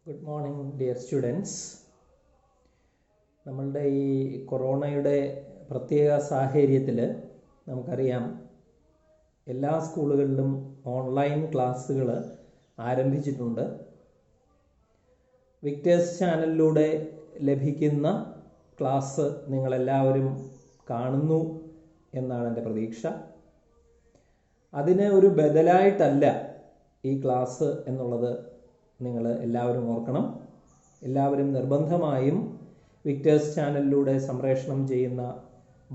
Good morning dear students. നമ്മളുടെ ഈ കൊറോണയുടെ പ്രത്യേക സാഹചര്യത്തിൽ നമുക്കറിയാം എല്ലാ സ്കൂളുകളിലും ഓൺലൈൻ ക്ലാസ്സുകൾ ആരംഭിച്ചിട്ടുണ്ട്. വിക്ടേഴ്സ് ചാനലിലൂടെ ലഭിക്കുന്ന ക്ലാസ് നിങ്ങളെല്ലാവരും കാണുന്നു എന്നാണ് എൻ്റെ പ്രതീക്ഷ. അതിന് ഒരു ബദലായിട്ടല്ല ഈ ക്ലാസ് എന്നുള്ളത് നിങ്ങൾ എല്ലാവരും ഓർക്കണം. എല്ലാവരും നിർബന്ധമായും വിക്ടേഴ്സ് ചാനലിലൂടെ സംപ്രേഷണം ചെയ്യുന്ന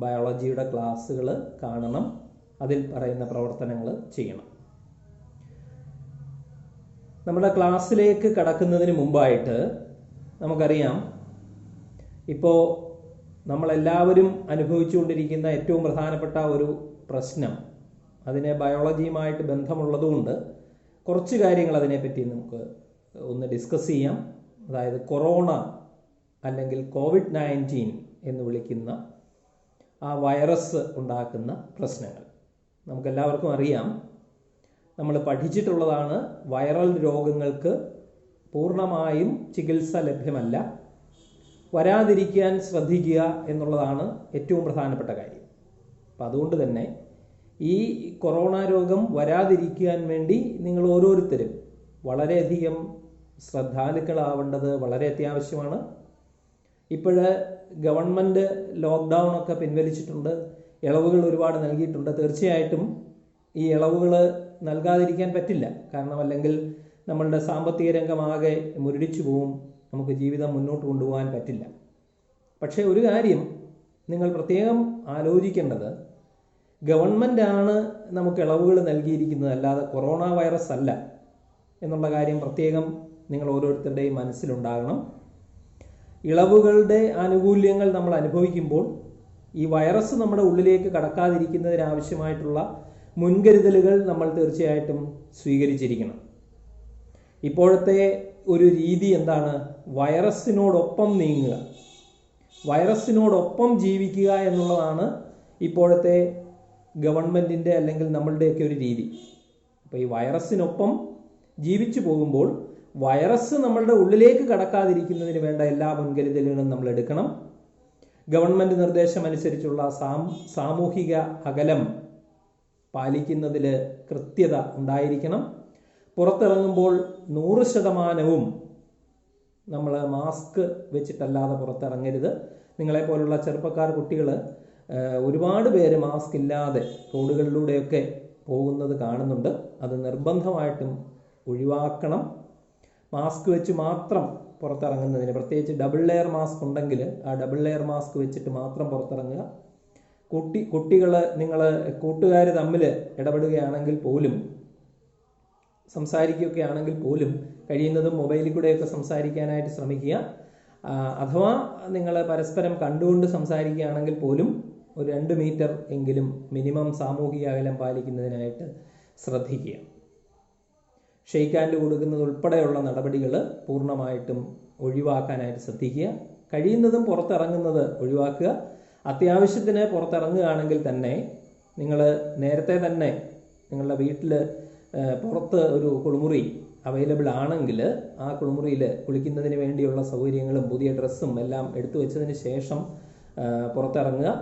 ബയോളജിയുടെ ക്ലാസ്സുകൾ കാണണം, അതിൽ പറയുന്ന പ്രവർത്തനങ്ങൾ ചെയ്യണം. നമ്മുടെ ക്ലാസ്സിലേക്ക് കടക്കുന്നതിന് മുമ്പായിട്ട് നമുക്കറിയാം, ഇപ്പോൾ നമ്മളെല്ലാവരും അനുഭവിച്ചുകൊണ്ടിരിക്കുന്ന ഏറ്റവും പ്രധാനപ്പെട്ട ഒരു പ്രശ്നം, അതിന് ബയോളജിയുമായിട്ട് ബന്ധമുള്ളതുകൊണ്ട് കുറച്ച് കാര്യങ്ങൾ അതിനെപ്പറ്റി നമുക്ക് ഒന്ന് ഡിസ്കസ് ചെയ്യാം. അതായത് കൊറോണ അല്ലെങ്കിൽ COVID-19 എന്ന് വിളിക്കുന്ന ആ വൈറസ് ഉണ്ടാക്കുന്ന പ്രശ്നങ്ങൾ. നമുക്കെല്ലാവർക്കും അറിയാം, നമ്മൾ പഠിച്ചിട്ടുള്ളതാണ്, വൈറൽ രോഗങ്ങൾക്ക് പൂർണ്ണമായും ചികിത്സ ലഭ്യമല്ല. വരാതിരിക്കാൻ ശ്രദ്ധിക്കുക എന്നുള്ളതാണ് ഏറ്റവും പ്രധാനപ്പെട്ട കാര്യം. അപ്പം അതുകൊണ്ട് തന്നെ ഈ കൊറോണ രോഗം വരാതിരിക്കാൻ വേണ്ടി നിങ്ങൾ ഓരോരുത്തരും വളരെയധികം ശ്രദ്ധാലുക്കളാവേണ്ടത് വളരെ അത്യാവശ്യമാണ്. ഇപ്പോൾ ഗവൺമെൻറ് ലോക്ക്ഡൗൺ ഒക്കെ പിൻവലിച്ചിട്ടുണ്ട്, ഇളവുകൾ ഒരുപാട് നൽകിയിട്ടുണ്ട്. തീർച്ചയായിട്ടും ഈ ഇളവുകൾ നൽകാതിരിക്കാൻ പറ്റില്ല. കാരണം അല്ലെങ്കിൽ നമ്മളുടെ സാമ്പത്തിക രംഗമാകെ മുരടിച്ചു പോവും, നമുക്ക് ജീവിതം മുന്നോട്ട് കൊണ്ടുപോകാൻ പറ്റില്ല. പക്ഷേ ഒരു കാര്യം നിങ്ങൾ പ്രത്യേകം ആലോചിക്കേണ്ടത്, ഗവൺമെൻറ്റാണ് നമുക്ക് ഇളവുകൾ നൽകിയിരിക്കുന്നത്, അല്ലാതെ കൊറോണ വൈറസ് അല്ല എന്നുള്ള കാര്യം പ്രത്യേകം നിങ്ങൾ ഓരോരുത്തരുടെയും മനസ്സിലുണ്ടാകണം. ഇളവുകളുടെ ആനുകൂല്യങ്ങൾ നമ്മൾ അനുഭവിക്കുമ്പോൾ ഈ വൈറസ് നമ്മുടെ ഉള്ളിലേക്ക് കടക്കാതിരിക്കുന്നതിനാവശ്യമായിട്ടുള്ള മുൻകരുതലുകൾ നമ്മൾ തീർച്ചയായിട്ടും സ്വീകരിച്ചിരിക്കണം. ഇപ്പോഴത്തെ ഒരു രീതി എന്താണ്? വൈറസിനോടൊപ്പം നീങ്ങുക, വൈറസിനോടൊപ്പം ജീവിക്കുക എന്നുള്ളതാണ് ഇപ്പോഴത്തെ ഗവൺമെൻറ്റിൻ്റെ അല്ലെങ്കിൽ നമ്മളുടെയൊക്കെ ഒരു രീതി. അപ്പോൾ ഈ വൈറസിനൊപ്പം ജീവിച്ചു പോകുമ്പോൾ വൈറസ് നമ്മളുടെ ഉള്ളിലേക്ക് കടക്കാതിരിക്കുന്നതിന് വേണ്ട എല്ലാ മുൻകരുതലുകളും നമ്മൾ എടുക്കണം. ഗവൺമെൻറ് നിർദ്ദേശം അനുസരിച്ചുള്ള സാമൂഹിക അകലം പാലിക്കുന്നതിൽ കൃത്യത ഉണ്ടായിരിക്കണം. പുറത്തിറങ്ങുമ്പോൾ 100% നമ്മൾ മാസ്ക് വെച്ചിട്ടല്ലാതെ പുറത്തിറങ്ങരുത്. നിങ്ങളെപ്പോലുള്ള ചെറുപ്പക്കാർ കുട്ടികൾ ഒരുപാട് പേര് മാസ്ക് ഇല്ലാതെ റോഡുകളിലൂടെയൊക്കെ പോകുന്നത് കാണുന്നുണ്ട്. അത് നിർബന്ധമായിട്ടും ഒഴിവാക്കണം. മാസ്ക് വെച്ച് മാത്രം പുറത്തിറങ്ങുന്നതിന്, പ്രത്യേകിച്ച് ഡബിൾ ലെയർ മാസ്ക് ഉണ്ടെങ്കിൽ ആ ഡബിൾ ലെയർ മാസ്ക് വെച്ചിട്ട് മാത്രം പുറത്തിറങ്ങുക. കുട്ടികൾ, നിങ്ങൾ കൂട്ടുകാർ തമ്മിൽ ഇടപെടുകയാണെങ്കിൽ പോലും, സംസാരിക്കുകയൊക്കെ ആണെങ്കിൽ പോലും കഴിയുന്നതും മൊബൈലിൽ കൂടെയൊക്കെ സംസാരിക്കാനായിട്ട് ശ്രമിക്കുക. അഥവാ നിങ്ങൾ പരസ്പരം കണ്ടുകൊണ്ട് സംസാരിക്കുകയാണെങ്കിൽ പോലും ഒരു 2 മീറ്റർ എങ്കിലും മിനിമം സാമൂഹിക അകലം പാലിക്കുന്നതിനായിട്ട് ശ്രദ്ധിക്കുക. ഷെയ്ക്ക് ഹാൻഡ് കൊടുക്കുന്നത് ഉൾപ്പെടെയുള്ള നടപടികൾ പൂർണ്ണമായിട്ടും ഒഴിവാക്കാനായിട്ട് ശ്രദ്ധിക്കുക. കഴിയുന്നതും പുറത്തിറങ്ങുന്നത് ഒഴിവാക്കുക. അത്യാവശ്യത്തിന് പുറത്തിറങ്ങുകയാണെങ്കിൽ തന്നെ നിങ്ങൾ നേരത്തെ തന്നെ നിങ്ങളുടെ വീട്ടിൽ പുറത്ത് ഒരു കുളിമുറി അവൈലബിൾ ആണെങ്കിൽ ആ കുളിമുറിയിൽ കുളിക്കുന്നതിന് വേണ്ടിയുള്ള സൗകര്യങ്ങളും പുതിയ ഡ്രസ്സും എല്ലാം എടുത്തു വെച്ചതിന് ശേഷം പുറത്തിറങ്ങുക.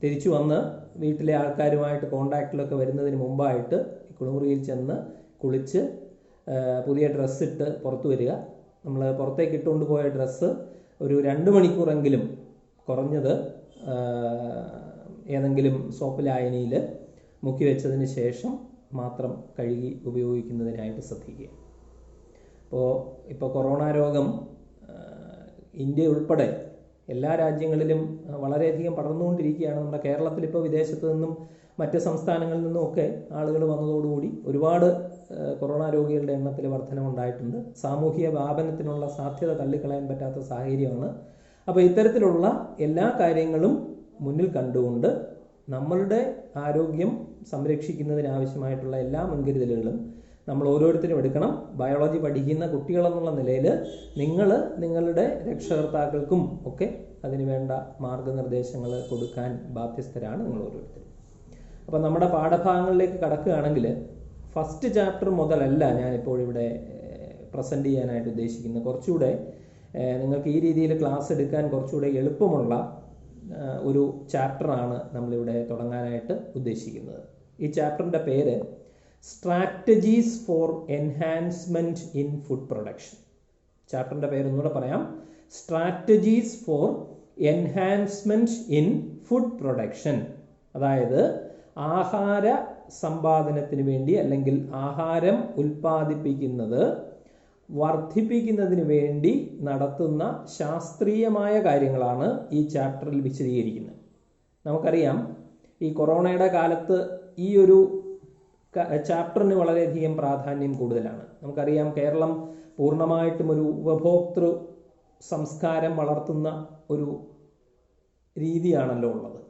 തിരിച്ചു വന്ന് വീട്ടിലെ ആൾക്കാരുമായിട്ട് കോണ്ടാക്റ്റിലൊക്കെ വരുന്നതിന് മുമ്പായിട്ട് കുളിമുറിയിൽ ചെന്ന് കുളിച്ച് പുതിയ ഡ്രസ്സിട്ട് പുറത്തു വരിക. നമ്മൾ പുറത്തേക്ക് ഇട്ടുകൊണ്ട് പോയ ഡ്രസ്സ് ഒരു 2 മണിക്കൂറെങ്കിലും കുറഞ്ഞത് ഏതെങ്കിലും സോപ്പ് ലായനിയിൽ മുക്കി വെച്ചതിന് ശേഷം മാത്രം കഴുകി ഉപയോഗിക്കുന്നതിനായിട്ട് ശ്രദ്ധിക്കുക. ഇപ്പോൾ കൊറോണ രോഗം ഇന്ത്യ ഉൾപ്പെടെ എല്ലാ രാജ്യങ്ങളിലും വളരെയധികം പടർന്നുകൊണ്ടിരിക്കുകയാണ്. നമ്മുടെ കേരളത്തിൽ ഇപ്പോൾ വിദേശത്തു നിന്നും മറ്റ് സംസ്ഥാനങ്ങളിൽ നിന്നുമൊക്കെ ആളുകൾ വന്നതോടുകൂടി ഒരുപാട് കൊറോണ രോഗികളുടെ എണ്ണത്തിൽ വർധനവുണ്ടായിട്ടുണ്ട്. സാമൂഹിക വ്യാപനത്തിനുള്ള സാധ്യത തള്ളിക്കളയാൻ പറ്റാത്ത സാഹചര്യമാണ്. അപ്പോൾ ഇത്തരത്തിലുള്ള എല്ലാ കാര്യങ്ങളും മുന്നിൽ കണ്ടുകൊണ്ട് നമ്മളുടെ ആരോഗ്യം സംരക്ഷിക്കുന്നതിനാവശ്യമായിട്ടുള്ള എല്ലാ മുൻകരുതലുകളും നമ്മൾ ഓരോരുത്തരും എടുക്കണം. ബയോളജി പഠിക്കുന്ന കുട്ടികളെന്നുള്ള നിലയിൽ നിങ്ങൾ നിങ്ങളുടെ രക്ഷകർത്താക്കൾക്കും ഒക്കെ അതിനുവേണ്ട മാർഗനിർദ്ദേശങ്ങൾ കൊടുക്കാൻ ബാധ്യസ്ഥരാണ് നിങ്ങൾ ഓരോരുത്തരും. അപ്പം നമ്മുടെ പാഠഭാഗങ്ങളിലേക്ക് കടക്കുകയാണെങ്കിൽ ഫസ്റ്റ് ചാപ്റ്റർ മുതലല്ല ഞാനിപ്പോൾ ഇവിടെ പ്രസൻറ്റ് ചെയ്യാനായിട്ട് ഉദ്ദേശിക്കുന്നത്. കുറച്ചുകൂടെ നിങ്ങൾക്ക് ഈ രീതിയിൽ ക്ലാസ് എടുക്കാൻ കുറച്ചുകൂടെ എളുപ്പമുള്ള ഒരു ചാപ്റ്ററാണ് നമ്മളിവിടെ തുടങ്ങാനായിട്ട് ഉദ്ദേശിക്കുന്നത്. ഈ ചാപ്റ്ററിൻ്റെ പേര് strategies for enhancement in food production. ചാപ്റ്ററിൻ്റെ പേര് ഒന്നുകൂടെ പറയാം, strategies for enhancement in food production. അതായത് ആഹാര സമ്പാദനത്തിന് വേണ്ടി അല്ലെങ്കിൽ ആഹാരം ഉൽപ്പാദിപ്പിക്കുന്നത് വർദ്ധിപ്പിക്കുന്നതിന് വേണ്ടി നടത്തുന്ന ശാസ്ത്രീയമായ കാര്യങ്ങളാണ് ഈ ചാപ്റ്ററിൽ വിശദീകരിക്കുന്നത്. നമുക്കറിയാം, ഈ കൊറോണയുടെ കാലത്ത് ഈ ഒരു ചാപ്റ്ററിന് വളരെയധികം പ്രാധാന്യം കൂടുതലാണ്. നമുക്കറിയാം, കേരളം പൂർണ്ണമായിട്ടും ഒരു ഉപഭോക്തൃ സംസ്കാരം വളർത്തുന്ന ഒരു രീതിയാണല്ലോ ഉള്ളത്.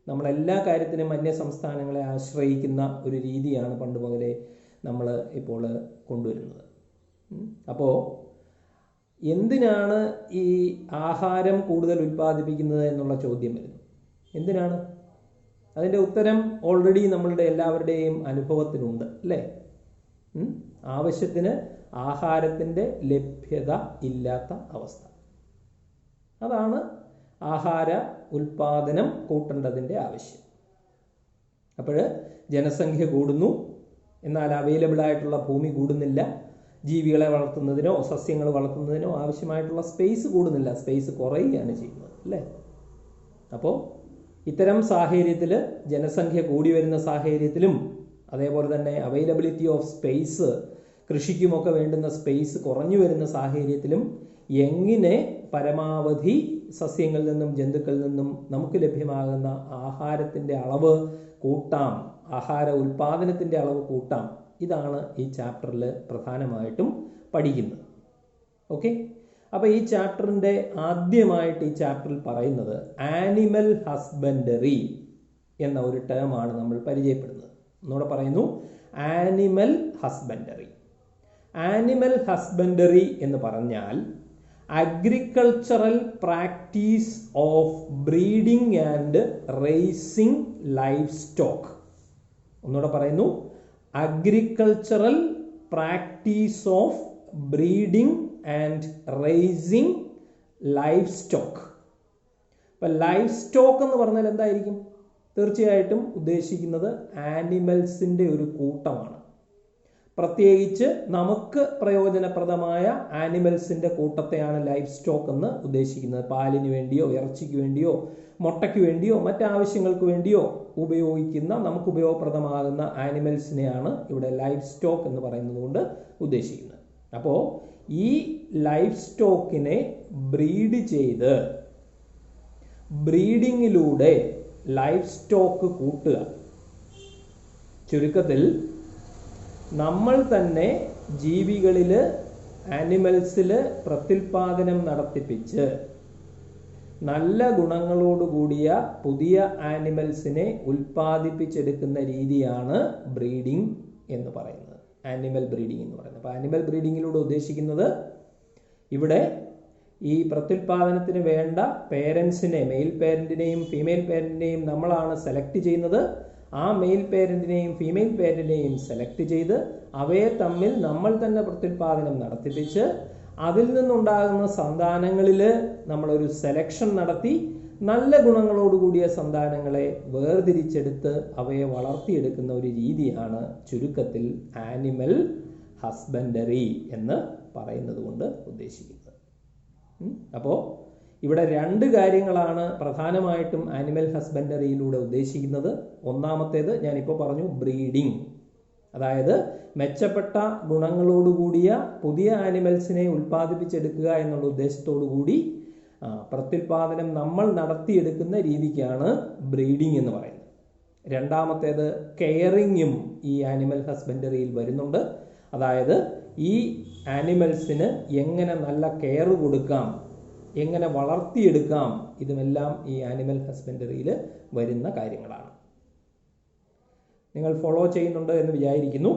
നമ്മളെല്ലാ കാര്യത്തിനും അന്യ സംസ്ഥാനങ്ങളെ ആശ്രയിക്കുന്ന ഒരു രീതിയാണ് പണ്ട് മുതലേ നമ്മൾ ഇപ്പോൾ കൊണ്ടുവരുന്നത്. അപ്പോൾ എന്തിനാണ് ഈ ആഹാരം കൂടുതൽ ഉൽപ്പാദിപ്പിക്കുന്നത് എന്നുള്ള ചോദ്യം വരുന്നു. എന്തിനാണ്? അതിൻ്റെ ഉത്തരം ഓൾറെഡി നമ്മളുടെ എല്ലാവരുടെയും അനുഭവത്തിലുണ്ട്, അല്ലേ? ആവശ്യത്തിന് ആഹാരത്തിൻ്റെ ലഭ്യത ഇല്ലാത്ത അവസ്ഥ. അതാണ് ആഹാര ഉൽപാദനം കൂട്ടേണ്ടതിൻ്റെ ആവശ്യം. അപ്പോൾ ജനസംഖ്യ കൂടുന്നു, എന്നാൽ അവൈലബിൾ ആയിട്ടുള്ള ഭൂമി കൂടുന്നില്ല. ജീവികളെ വളർത്തുന്നതിനോ സസ്യങ്ങൾ വളർത്തുന്നതിനോ ആവശ്യമായിട്ടുള്ള സ്പേസ് കൂടുന്നില്ല, സ്പേസ് കുറയുകയാണ് ചെയ്യുന്നത്, അല്ലേ? അപ്പോൾ ഇത്തരം സാഹചര്യത്തിൽ, ജനസംഖ്യ കൂടി വരുന്ന സാഹചര്യത്തിലും അതേപോലെ തന്നെ അവൈലബിലിറ്റി ഓഫ് സ്പേസ്, കൃഷിക്കുമൊക്കെ വേണ്ടുന്ന സ്പേസ് കുറഞ്ഞു വരുന്ന സാഹചര്യത്തിലും എങ്ങനെ പരമാവധി സസ്യങ്ങളിൽ നിന്നും ജന്തുക്കളിൽ നിന്നും നമുക്ക് ലഭ്യമാകുന്ന ആഹാരത്തിൻ്റെ അളവ് കൂട്ടാം, ആഹാര ഉൽപാദനത്തിൻ്റെ അളവ് കൂട്ടാം, ഇതാണ് ഈ ചാപ്റ്ററിൽ പ്രധാനമായിട്ടും പഠിക്കുന്നത്. ഓക്കെ, അപ്പോൾ ഈ ചാപ്റ്ററിൻ്റെ ആദ്യമായിട്ട് ഈ ചാപ്റ്ററിൽ പറയുന്നത് ആനിമൽ ഹസ്ബൻഡറി എന്ന ഒരു ടേമാണ് നമ്മൾ പരിചയപ്പെടുന്നത്. ഒന്നുകൂടെ പറയുന്നു, ആനിമൽ ഹസ്ബൻഡറി. ആനിമൽ ഹസ്ബൻഡറി എന്ന് പറഞ്ഞാൽ agricultural practice of breeding and raising livestock. ഒന്നുകൂടെ പറയുന്നു, agricultural practice of breeding and raising livestock. അപ്പം ലൈഫ് സ്റ്റോക്ക് എന്ന് പറഞ്ഞാൽ എന്തായിരിക്കും? തീർച്ചയായിട്ടും ഉദ്ദേശിക്കുന്നത് ആനിമൽസിൻ്റെ ഒരു കൂട്ടമാണ്. പ്രത്യേകിച്ച് നമുക്ക് പ്രയോജനപ്രദമായ ആനിമൽസിൻ്റെ കൂട്ടത്തെയാണ് ലൈഫ് സ്റ്റോക്ക് എന്ന് ഉദ്ദേശിക്കുന്നത്. പാലിന് വേണ്ടിയോ ഇറച്ചിക്ക് വേണ്ടിയോ മുട്ടയ്ക്ക് വേണ്ടിയോ മറ്റാവശ്യങ്ങൾക്ക് വേണ്ടിയോ ഉപയോഗിക്കുന്ന, നമുക്ക് ഉപയോഗപ്രദമാകുന്ന ആനിമൽസിനെയാണ് ഇവിടെ ലൈഫ് സ്റ്റോക്ക് എന്ന് പറയുന്നത് കൊണ്ട് ഉദ്ദേശിക്കുന്നത്. അപ്പോൾ ഈ ലൈഫ് സ്റ്റോക്കിനെ ബ്രീഡ് ചെയ്ത് ബ്രീഡിങ്ങിലൂടെ ലൈഫ് സ്റ്റോക്ക് കൂട്ടുക. ചുരുക്കത്തിൽ നമ്മൾ തന്നെ ജീവികളിൽ, ആനിമൽസിൽ പ്രത്യുൽപാദനം നടത്തിപ്പിച്ച് നല്ല ഗുണങ്ങളോടുകൂടിയ പുതിയ ആനിമൽസിനെ ഉൽപ്പാദിപ്പിച്ചെടുക്കുന്ന രീതിയാണ് ബ്രീഡിംഗ് എന്ന് പറയുന്നത്, ആനിമൽ ബ്രീഡിംഗ് എന്ന് പറയുന്നത്. അപ്പോൾ ആനിമൽ ബ്രീഡിങ്ങിലൂടെ ഉദ്ദേശിക്കുന്നത് ഇവിടെ ഈ പ്രത്യുൽപാദനത്തിന് വേണ്ട പേരൻസിനെ, മെയിൽ പേരൻറ്റിനെയും ഫീമെയിൽ പേരൻറ്റിനെയും നമ്മളാണ് സെലക്ട് ചെയ്യുന്നത്. ആ മെയിൽ പേരൻറ്റിനെയും ഫീമെയിൽ പേരൻറ്റിനെയും സെലക്ട് ചെയ്ത് അവയെ തമ്മിൽ നമ്മൾ തന്നെ പ്രത്യുൽപാദനം നടത്തിപ്പിച്ച് അതിൽ നിന്നുണ്ടാകുന്ന സന്താനങ്ങളിൽ നമ്മളൊരു സെലക്ഷൻ നടത്തി നല്ല ഗുണങ്ങളോടുകൂടിയ സന്താനങ്ങളെ വേർതിരിച്ചെടുത്ത് അവയെ വളർത്തിയെടുക്കുന്ന ഒരു രീതിയാണ് ചുരുക്കത്തിൽ ആനിമൽ ഹസ്ബൻഡറി എന്ന് പറയുന്നത് കൊണ്ട് ഉദ്ദേശിക്കുന്നത്. അപ്പോൾ ഇവിടെ രണ്ട് കാര്യങ്ങളാണ് പ്രധാനമായിട്ടും ആനിമൽ ഹസ്ബൻഡറിയിലൂടെ ഉദ്ദേശിക്കുന്നത്. ഒന്നാമത്തേത് ഞാനിപ്പോൾ പറഞ്ഞു, ബ്രീഡിംഗ്. അതായത് മെച്ചപ്പെട്ട ഗുണങ്ങളോടുകൂടിയ പുതിയ ആനിമൽസിനെ ഉൽപ്പാദിപ്പിച്ചെടുക്കുക എന്നുള്ള ഉദ്ദേശത്തോടു കൂടി പ്രത്യുൽപാദനം നമ്മൾ നടത്തിയെടുക്കുന്ന രീതിക്കാണ് ബ്രീഡിംഗ് എന്ന് പറയുന്നത്. രണ്ടാമത്തേത് കെയറിങ്ങും ഈ ആനിമൽ ഹസ്ബൻഡറിയിൽ വരുന്നുണ്ട്. അതായത് ഈ ആനിമൽസിന് എങ്ങനെ നല്ല കെയർ കൊടുക്കാം, എങ്ങനെ വളർത്തിയെടുക്കാം, ഇതുമെല്ലാം ഈ ആനിമൽ ഹസ്ബൻഡറിയിൽ വരുന്ന കാര്യങ്ങളാണ്. നിങ്ങൾ ഫോളോ ചെയ്യുന്നുണ്ട് എന്ന് വിചാരിക്കുന്നു.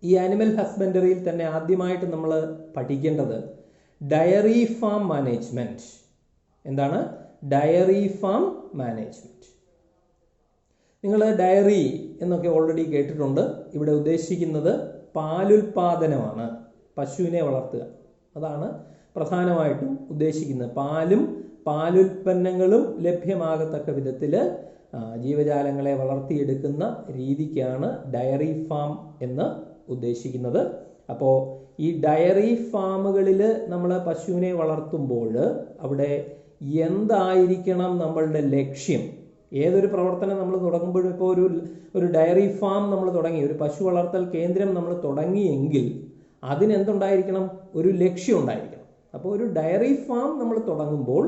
ഈ ആനിമൽ ഹസ്ബൻഡറിയിൽ തന്നെ ആദ്യമായിട്ട് നമ്മൾ പഠിക്കേണ്ടത് ഡയറി ഫാം മാനേജ്മെൻറ്റ്. എന്താണ് ഡയറി ഫാം മാനേജ്മെൻറ്റ്? നിങ്ങൾ ഡയറി എന്നൊക്കെ ഓൾറെഡി കേട്ടിട്ടുണ്ട്. ഇവിടെ ഉദ്ദേശിക്കുന്നത് പാലുൽപാദനമാണ്. പശുവിനെ വളർത്തുക. അതാണ് പ്രധാനമായിട്ടും ഉദ്ദേശിക്കുന്നത്. പാലും പാലുൽപ്പന്നങ്ങളും ലഭ്യമാകത്തക്ക വിധത്തിൽ ജീവജാലങ്ങളെ വളർത്തിയെടുക്കുന്ന രീതിക്കാണ് ഡയറി ഫാം എന്ന് ഉദ്ദേശിക്കുന്നത്. അപ്പോൾ ഈ ഡയറി ഫാമുകളിൽ നമ്മൾ പശുവിനെ വളർത്തുമ്പോൾ അവിടെ എന്തായിരിക്കണം നമ്മളുടെ ലക്ഷ്യം? ഏതൊരു പ്രവർത്തനം നമ്മൾ തുടങ്ങുമ്പോഴും, ഇപ്പോൾ ഒരു ഡയറി ഫാം നമ്മൾ തുടങ്ങി, ഒരു പശു വളർത്തൽ കേന്ദ്രം നമ്മൾ തുടങ്ങിയെങ്കിൽ അതിനെന്തുണ്ടായിരിക്കണം? ഒരു ലക്ഷ്യം ഉണ്ടായിരിക്കണം. അപ്പോൾ ഒരു ഡയറി ഫാം നമ്മൾ തുടങ്ങുമ്പോൾ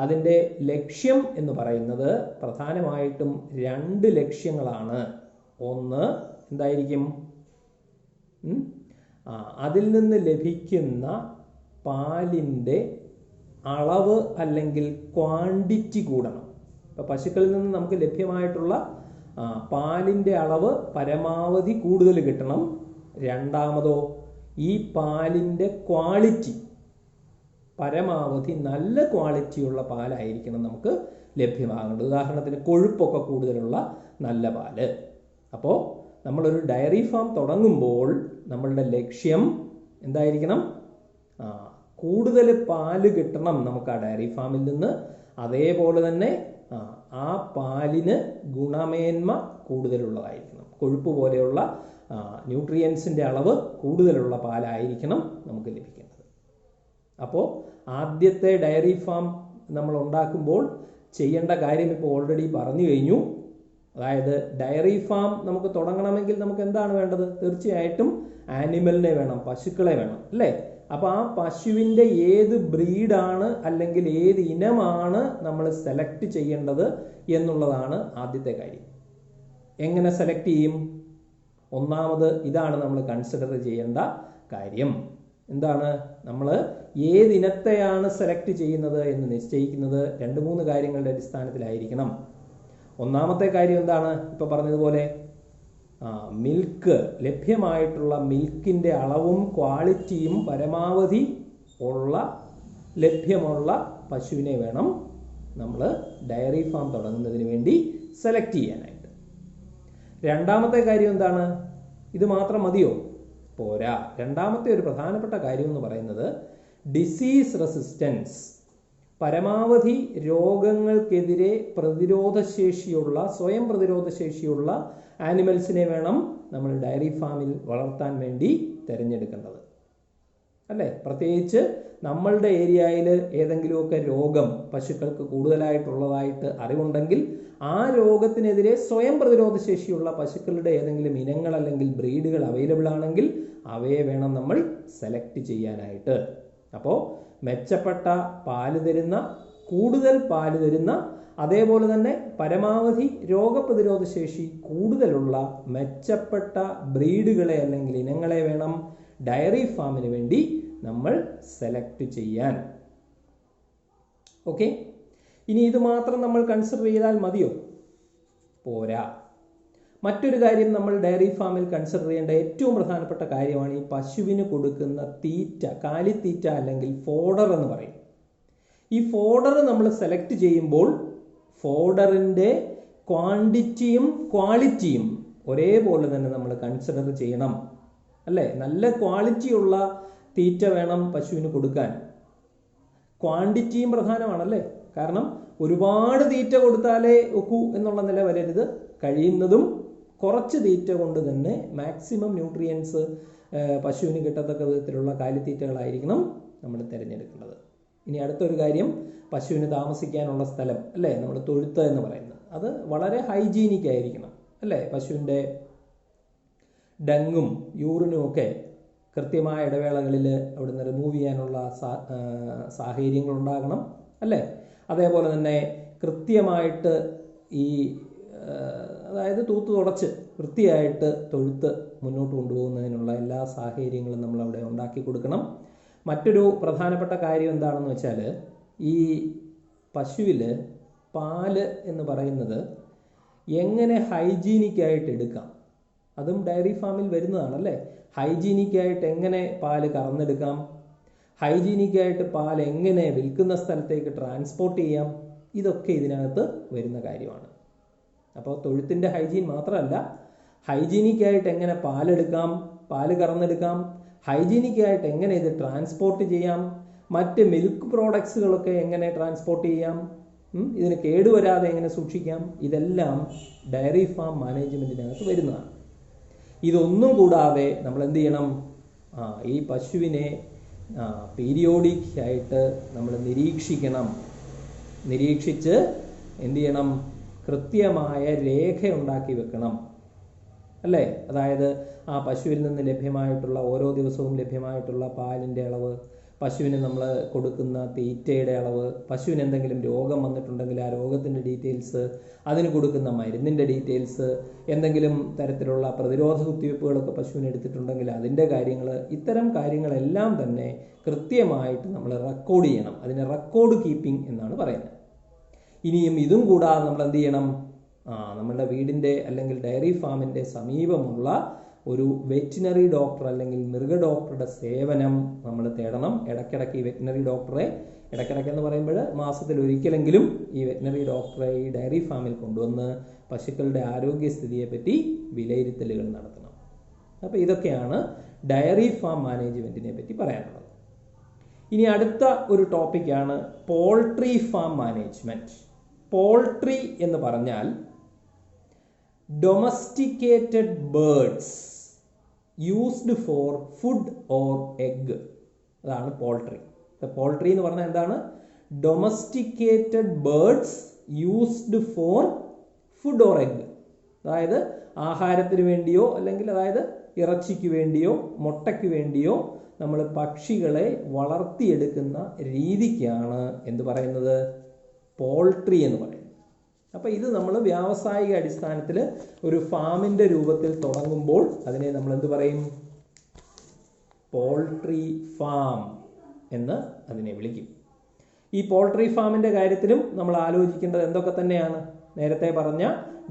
അതിൻ്റെ ലക്ഷ്യം എന്ന് പറയുന്നത് പ്രധാനമായിട്ടും 2 ലക്ഷ്യങ്ങളാണ്. ഒന്ന് എന്തായിരിക്കും? അതിൽ നിന്ന് ലഭിക്കുന്ന പാലിൻ്റെ അളവ് അല്ലെങ്കിൽ ക്വാണ്ടിറ്റി കൂടണം. ഇപ്പോൾ പശുക്കളിൽ നിന്ന് നമുക്ക് ലഭ്യമായിട്ടുള്ള പാലിൻ്റെ അളവ് പരമാവധി കൂടുതൽ കിട്ടണം. രണ്ടാമതോ, ഈ പാലിൻ്റെ ക്വാളിറ്റി പരമാവധി നല്ല ക്വാളിറ്റിയുള്ള പാലായിരിക്കണം നമുക്ക് ലഭ്യമാകേണ്ടത്. ഉദാഹരണത്തിന് കൊഴുപ്പൊക്കെ കൂടുതലുള്ള നല്ല പാല്. അപ്പോൾ നമ്മളൊരു ഡയറി ഫാം തുടങ്ങുമ്പോൾ നമ്മളുടെ ലക്ഷ്യം എന്തായിരിക്കണം? കൂടുതൽ പാല് കിട്ടണം നമുക്ക് ആ ഡയറി ഫാമിൽ നിന്ന്. അതേപോലെ തന്നെ ആ പാലിന് ഗുണമേന്മ കൂടുതലുള്ളതായിരിക്കണം. കൊഴുപ്പ് പോലെയുള്ള ന്യൂട്രിയൻസിൻ്റെ അളവ് കൂടുതലുള്ള പാലായിരിക്കണം നമുക്ക് ലഭിക്കുന്നത്. അപ്പോൾ ആദ്യത്തെ ഡയറി ഫാം നമ്മൾ ഉണ്ടാക്കുമ്പോൾ ചെയ്യേണ്ട കാര്യം ഇപ്പോൾ ഓൾറെഡി പറഞ്ഞു കഴിഞ്ഞു. അതായത് ഡയറി ഫാം നമുക്ക് തുടങ്ങണമെങ്കിൽ നമുക്ക് എന്താണ് വേണ്ടത്? തീർച്ചയായിട്ടും ആനിമലിനെ വേണം, പശുക്കളെ വേണം, അല്ലേ? അപ്പോൾ ആ പശുവിൻ്റെ ഏത് ബ്രീഡാണ് അല്ലെങ്കിൽ ഏത് ഇനമാണ് നമ്മൾ സെലക്ട് ചെയ്യേണ്ടത് എന്നുള്ളതാണ് ആദ്യത്തെ കാര്യം. എങ്ങനെ സെലക്ട് ചെയ്യും? ഒന്നാമത് ഇതാണ് നമ്മൾ കൺസിഡർ ചെയ്യേണ്ട കാര്യം. എന്താണ്? നമ്മൾ ഏതിനത്തെയാണ് സെലക്ട് ചെയ്യുന്നത് എന്ന് നിശ്ചയിക്കുന്നത് 2-3 കാര്യങ്ങളുടെ അടിസ്ഥാനത്തിലായിരിക്കണം. ഒന്നാമത്തെ കാര്യം എന്താണ്? ഇപ്പോൾ പറഞ്ഞതുപോലെ മിൽക്ക്, ലഭ്യമായിട്ടുള്ള മിൽക്കിൻ്റെ അളവും ക്വാളിറ്റിയും പരമാവധി ലഭ്യമുള്ള പശുവിനെ വേണം നമ്മൾ ഡയറി ഫാം തുടങ്ങുന്നതിന് വേണ്ടി സെലക്ട് ചെയ്യാനായിട്ട്. രണ്ടാമത്തെ കാര്യം എന്താണ്? ഇത് മാത്രം മതിയോ? പോരാ. രണ്ടാമത്തെ ഒരു പ്രധാനപ്പെട്ട കാര്യം എന്ന് പറയുന്നത് ഡിസീസ് റെസിസ്റ്റൻസ്. പരമാവധി രോഗങ്ങൾക്കെതിരെ സ്വയം പ്രതിരോധശേഷിയുള്ള ആനിമൽസിനെ വേണം നമ്മൾ ഡയറി ഫാമിൽ വളർത്താൻ വേണ്ടി തിരഞ്ഞെടുക്കേണ്ടത്, അല്ലേ? പ്രത്യേകിച്ച് നമ്മളുടെ ഏരിയയിൽ ഏതെങ്കിലുമൊക്കെ രോഗം പശുക്കൾക്ക് കൂടുതലായിട്ടുള്ളതായിട്ട് അറിവുണ്ടെങ്കിൽ ആ രോഗത്തിനെതിരെ സ്വയം പ്രതിരോധശേഷിയുള്ള പശുക്കളുടെ ഏതെങ്കിലും ഇനങ്ങൾ അല്ലെങ്കിൽ ബ്രീഡുകൾ അവൈലബിൾ ആണെങ്കിൽ അവയെ വേണം നമ്മൾ സെലക്ട് ചെയ്യാനായിട്ട്. അപ്പോൾ മെച്ചപ്പെട്ട പാല് തരുന്ന, കൂടുതൽ പാല് തരുന്ന, അതേപോലെ തന്നെ പരമാവധി രോഗപ്രതിരോധ ശേഷി കൂടുതലുള്ള മെച്ചപ്പെട്ട ബ്രീഡുകളെ അല്ലെങ്കിൽ ഇനങ്ങളെ വേണം ഡയറി ഫാമിന് വേണ്ടി നമ്മൾ സെലക്ട് ചെയ്യാൻ. ഓക്കെ, ഇനി ഇത് മാത്രം നമ്മൾ കൺസിഡർ ചെയ്താൽ മതിയോ? പോരാ. മറ്റൊരു കാര്യം നമ്മൾ ഡയറി ഫാമിൽ കൺസിഡർ ചെയ്യേണ്ട ഏറ്റവും പ്രധാനപ്പെട്ട കാര്യമാണ് ഈ പശുവിന് കൊടുക്കുന്ന തീറ്റ, കാലിത്തീറ്റ അല്ലെങ്കിൽ ഫോഡർ എന്ന് പറയും. ഈ ഫോഡർ നമ്മൾ സെലക്ട് ചെയ്യുമ്പോൾ ഫോഡറിൻ്റെ ക്വാണ്ടിറ്റിയും ക്വാളിറ്റിയും ഒരേപോലെ തന്നെ നമ്മൾ കൺസിഡർ ചെയ്യണം, അല്ലേ? നല്ല ക്വാളിറ്റിയുള്ള തീറ്റ വേണം പശുവിന് കൊടുക്കാൻ. ക്വാണ്ടിറ്റിയും പ്രധാനമാണല്ലേ? കാരണം ഒരുപാട് തീറ്റ കൊടുത്താലേ ഒക്കൂ എന്നുള്ള നില വരരുത്. കഴിയുന്നതും കുറച്ച് തീറ്റ കൊണ്ട് തന്നെ മാക്സിമം ന്യൂട്രിയൻസ് പശുവിന് കിട്ടത്തക്ക വിധത്തിലുള്ള കാലിത്തീറ്റകളായിരിക്കണം നമ്മൾ തിരഞ്ഞെടുക്കേണ്ടത്. ഇനി അടുത്തൊരു കാര്യം, പശുവിന് താമസിക്കാനുള്ള സ്ഥലം, അല്ലേ? നമ്മൾ തൊഴുത്ത് എന്ന് പറയുന്നത് അത് വളരെ ഹൈജീനിക് ആയിരിക്കണം, അല്ലേ? പശുവിൻ്റെ ഡങ്ങും യൂറിനും ഒക്കെ കൃത്യമായ ഇടവേളകളിൽ അവിടുന്ന് റിമൂവ് ചെയ്യാനുള്ള സാഹചര്യങ്ങളുണ്ടാകണം, അല്ലേ? അതേപോലെ തന്നെ കൃത്യമായിട്ട് അതായത് തൂത്ത് തുടച്ച് വൃത്തിയായിട്ട് തൊഴുത്ത് മുന്നോട്ട് കൊണ്ടുപോകുന്നതിനുള്ള എല്ലാ സാഹചര്യങ്ങളും നമ്മൾ അവിടെ ഉണ്ടാക്കി കൊടുക്കണം. മറ്റൊരു പ്രധാനപ്പെട്ട കാര്യം എന്താണെന്ന് വെച്ചാൽ ഈ പശുവിൽ പാല് എന്ന് പറയുന്നത് എങ്ങനെ ഹൈജീനിക്കായിട്ട് എടുക്കാം, അതും ഡയറി ഫാമിൽ വരുന്നതാണല്ലേ. ഹൈജീനിക്കായിട്ട് എങ്ങനെ പാല് കറന്നെടുക്കാം, ഹൈജീനിക്കായിട്ട് പാൽ എങ്ങനെ വിൽക്കുന്ന സ്ഥലത്തേക്ക് ട്രാൻസ്പോർട്ട് ചെയ്യാം, ഇതൊക്കെ ഇതിനകത്ത് വരുന്ന കാര്യമാണ്. അപ്പോൾ തൊഴുത്തിൻ്റെ ഹൈജീൻ മാത്രമല്ല, ഹൈജീനിക്കായിട്ട് എങ്ങനെ പാലെടുക്കാം, പാല് കറന്നെടുക്കാം, ഹൈജീനിക്കായിട്ട് എങ്ങനെ ഇത് ട്രാൻസ്പോർട്ട് ചെയ്യാം, മറ്റ് മിൽക്ക് പ്രോഡക്ട്സുകളൊക്കെ എങ്ങനെ ട്രാൻസ്പോർട്ട് ചെയ്യാം, ഇതിന് കേടുവരാതെ എങ്ങനെ സൂക്ഷിക്കാം, ഇതെല്ലാം ഡയറി ഫാം മാനേജ്മെൻറ്റിനകത്ത് വരുന്നതാണ്. ഇതൊന്നും കൂടാതെ നമ്മൾ എന്ത് ചെയ്യണം, ഈ പശുവിനെ പീരിയോഡിക് ആയിട്ട് നമ്മൾ നിരീക്ഷിക്കണം. നിരീക്ഷിച്ച് എന്ത് ചെയ്യണം, കൃത്യമായ രേഖ ഉണ്ടാക്കി വെക്കണം അല്ലേ. അതായത് ആ പശുവിൽ നിന്ന് ലഭ്യമായിട്ടുള്ള ഓരോ ദിവസവും ലഭ്യമായിട്ടുള്ള പാലിൻ്റെ അളവ്, പശുവിന് നമ്മൾ കൊടുക്കുന്ന തീറ്റയുടെ അളവ്, പശുവിന് എന്തെങ്കിലും രോഗം വന്നിട്ടുണ്ടെങ്കിൽ ആ രോഗത്തിൻ്റെ ഡീറ്റെയിൽസ്, അതിന് കൊടുക്കുന്ന മരുന്നിൻ്റെ ഡീറ്റെയിൽസ്, എന്തെങ്കിലും തരത്തിലുള്ള പ്രതിരോധ കുത്തിവയ്പ്പുകളൊക്കെ പശുവിന് എടുത്തിട്ടുണ്ടെങ്കിൽ അതിൻ്റെ കാര്യങ്ങൾ, ഇത്തരം കാര്യങ്ങളെല്ലാം തന്നെ കൃത്യമായിട്ട് നമ്മൾ റെക്കോർഡ് ചെയ്യണം. അതിന് റെക്കോർഡ് കീപ്പിംഗ് എന്നാണ് പറയുന്നത്. ഇനിയും ഇതും കൂടാതെ നമ്മൾ എന്ത് ചെയ്യണം, നമ്മളുടെ വീടിൻ്റെ അല്ലെങ്കിൽ ഡയറി ഫാമിൻ്റെ സമീപമുള്ള ഒരു വെറ്റിനറി ഡോക്ടർ അല്ലെങ്കിൽ മൃഗ ഡോക്ടറുടെ സേവനം നമ്മൾ തേടണം. ഇടയ്ക്കിടയ്ക്ക് ഈ വെറ്റിനറി ഡോക്ടറെ, ഇടയ്ക്കിടയ്ക്കെന്ന് പറയുമ്പോൾ മാസത്തിൽ ഒരിക്കലെങ്കിലും ഈ വെറ്റിനറി ഡോക്ടറെ ഈ ഡയറി ഫാമിൽ കൊണ്ടുവന്ന് പശുക്കളുടെ ആരോഗ്യസ്ഥിതിയെപ്പറ്റി വിലയിരുത്തലുകൾ നടത്തണം. അപ്പോൾ ഇതൊക്കെയാണ് ഡയറി ഫാം മാനേജ്മെൻറ്റിനെ പറ്റി പറയാനുള്ളത്. ഇനി അടുത്ത ഒരു ടോപ്പിക്കാണ് പോൾട്രി ഫാം മാനേജ്മെൻറ്റ്. പോൾട്രി എന്ന് പറഞ്ഞാൽ domesticated birds used for food or egg, അതാണ് പോൾട്രി. പോൾട്രി എന്ന് പറഞ്ഞാൽ എന്താണ്, domesticated birds used for food or egg, അതായത് ആഹാരത്തിന് വേണ്ടിയോ അല്ലെങ്കിൽ അതായത് ഇറച്ചിക്ക് വേണ്ടിയോ മുട്ടയ്ക്ക് വേണ്ടിയോ നമ്മൾ പക്ഷികളെ വളർത്തിയെടുക്കുന്ന രീതിക്കാണ് എന്ത് പറയുന്നത്, പോൾട്രി എന്ന് പറയുന്നത്. അപ്പോൾ ഇത് നമ്മൾ വ്യാവസായിക അടിസ്ഥാനത്തിൽ ഒരു ഫാമിൻ്റെ രൂപത്തിൽ തുടങ്ങുമ്പോൾ അതിനെ നമ്മൾ എന്ത് പറയും, പോൾട്രി ഫാം എന്ന് അതിനെ വിളിക്കും. ഈ പോൾട്രി ഫാമിൻ്റെ കാര്യത്തിലും നമ്മൾ ആലോചിക്കേണ്ടത് എന്തൊക്കെ തന്നെയാണ്, നേരത്തെ പറഞ്ഞ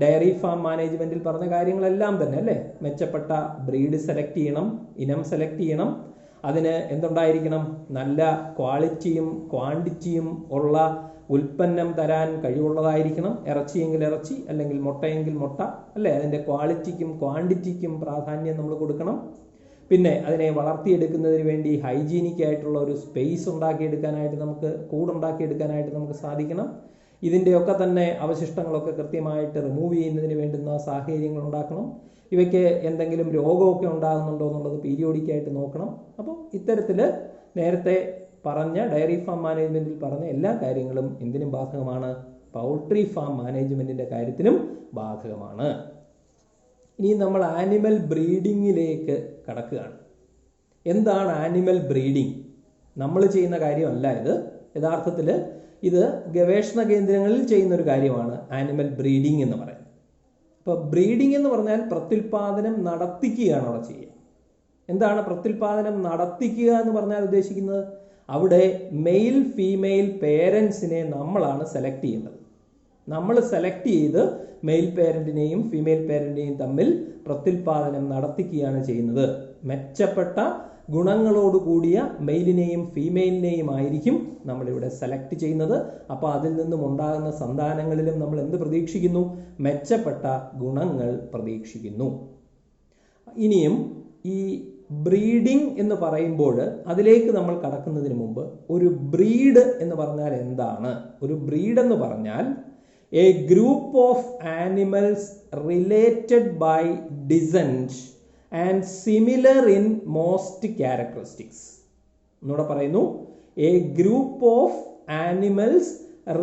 ഡയറി ഫാം മാനേജ്മെൻറ്റിൽ പറഞ്ഞ കാര്യങ്ങളെല്ലാം തന്നെ അല്ലേ. മെച്ചപ്പെട്ട ബ്രീഡ് സെലക്ട് ചെയ്യണം, ഇനം സെലക്ട് ചെയ്യണം, അതിന് എന്തുണ്ടായിരിക്കണം, നല്ല ക്വാളിറ്റിയും ക്വാണ്ടിറ്റിയും ഉള്ള ഉൽപ്പന്നം തരാൻ കഴിവുള്ളതായിരിക്കണം. ഇറച്ചിയെങ്കിൽ ഇറച്ചി, അല്ലെങ്കിൽ മുട്ടയെങ്കിൽ മുട്ട അല്ലേ. അതിൻ്റെ ക്വാളിറ്റിക്കും ക്വാണ്ടിറ്റിക്കും പ്രാധാന്യം നമ്മൾ കൊടുക്കണം. പിന്നെ അതിനെ വളർത്തിയെടുക്കുന്നതിന് വേണ്ടി ഹൈജീനിക് ആയിട്ടുള്ള ഒരു സ്പേസ് ഉണ്ടാക്കിയെടുക്കാനായിട്ട് നമുക്ക്, കൂടുണ്ടാക്കിയെടുക്കാനായിട്ട് നമുക്ക് സാധിക്കണം. ഇതിൻ്റെയൊക്കെ തന്നെ അവശിഷ്ടങ്ങളൊക്കെ കൃത്യമായിട്ട് റിമൂവ് ചെയ്യുന്നതിന് വേണ്ടുന്ന സാഹചര്യങ്ങൾ ഉണ്ടാക്കണം. ഇവയ്ക്ക് എന്തെങ്കിലും രോഗമൊക്കെ ഉണ്ടാകുന്നുണ്ടോ എന്നുള്ളത് പീരിയോഡിക്കായിട്ട് നോക്കണം. അപ്പോൾ ഇത്തരത്തിൽ നേരത്തെ പറഞ്ഞ ഡയറി ഫാം മാനേജ്മെൻറ്റിൽ പറഞ്ഞ എല്ലാ കാര്യങ്ങളും എന്തിനും ബാധകമാണ്, പൗൾട്രി ഫാം മാനേജ്മെൻറ്റിൻ്റെ കാര്യത്തിനും ബാധകമാണ്. ഇനി നമ്മൾ ആനിമൽ ബ്രീഡിങ്ങിലേക്ക് കടക്കുകയാണ്. എന്താണ് ആനിമൽ ബ്രീഡിംഗ്? നമ്മൾ ചെയ്യുന്ന കാര്യമല്ല ഇത്. യഥാർത്ഥത്തിൽ ഇത് ഗവേഷണ കേന്ദ്രങ്ങളിൽ ചെയ്യുന്ന ഒരു കാര്യമാണ് ആനിമൽ ബ്രീഡിംഗ് എന്ന് പറയുന്നത്. അപ്പോൾ ബ്രീഡിംഗ് എന്ന് പറഞ്ഞാൽ പ്രത്യുൽപാദനം നടത്തിക്കുകയാണ് അവിടെ ചെയ്യുക. എന്താണ് പ്രത്യുൽപാദനം നടത്തിക്കുക എന്ന് പറഞ്ഞാൽ ഉദ്ദേശിക്കുന്നത്? അവിടെ മെയിൽ ഫീമെയിൽ പേരൻസിനെ നമ്മളാണ് സെലക്ട് ചെയ്യേണ്ടത്. നമ്മൾ സെലക്ട് ചെയ്ത് മെയിൽ പേരൻറ്റിനെയും ഫീമെയിൽ പേരൻറ്റിനെയും തമ്മിൽ പ്രത്യുൽപാദനം നടത്തിക്കുകയാണ് ചെയ്യുന്നത്. മെച്ചപ്പെട്ട ഗുണങ്ങളോട് കൂടിയ മെയിലിനെയും ഫീമെയിലിനെയും ആയിരിക്കും നമ്മളിവിടെ സെലക്ട് ചെയ്യുന്നത്. അപ്പോൾ അതിൽ നിന്നും ഉണ്ടാകുന്ന സന്താനങ്ങളിലും നമ്മൾ എന്ത് പ്രതീക്ഷിക്കുന്നു? മെച്ചപ്പെട്ട ഗുണങ്ങൾ പ്രതീക്ഷിക്കുന്നു. ഇനിയും ഈ ബ്രീഡിംഗ് എന്ന് പറയുമ്പോൾ അതിലേക്ക് നമ്മൾ കടക്കുന്നതിന് മുമ്പ് ഒരു ബ്രീഡ് എന്ന് പറഞ്ഞാൽ എന്താണ്? ഒരു ബ്രീഡ് എന്ന് പറഞ്ഞാൽ a group of animals related by descent and similar in most characteristics. എന്നൂടെ പറയുന്നു, a group of animals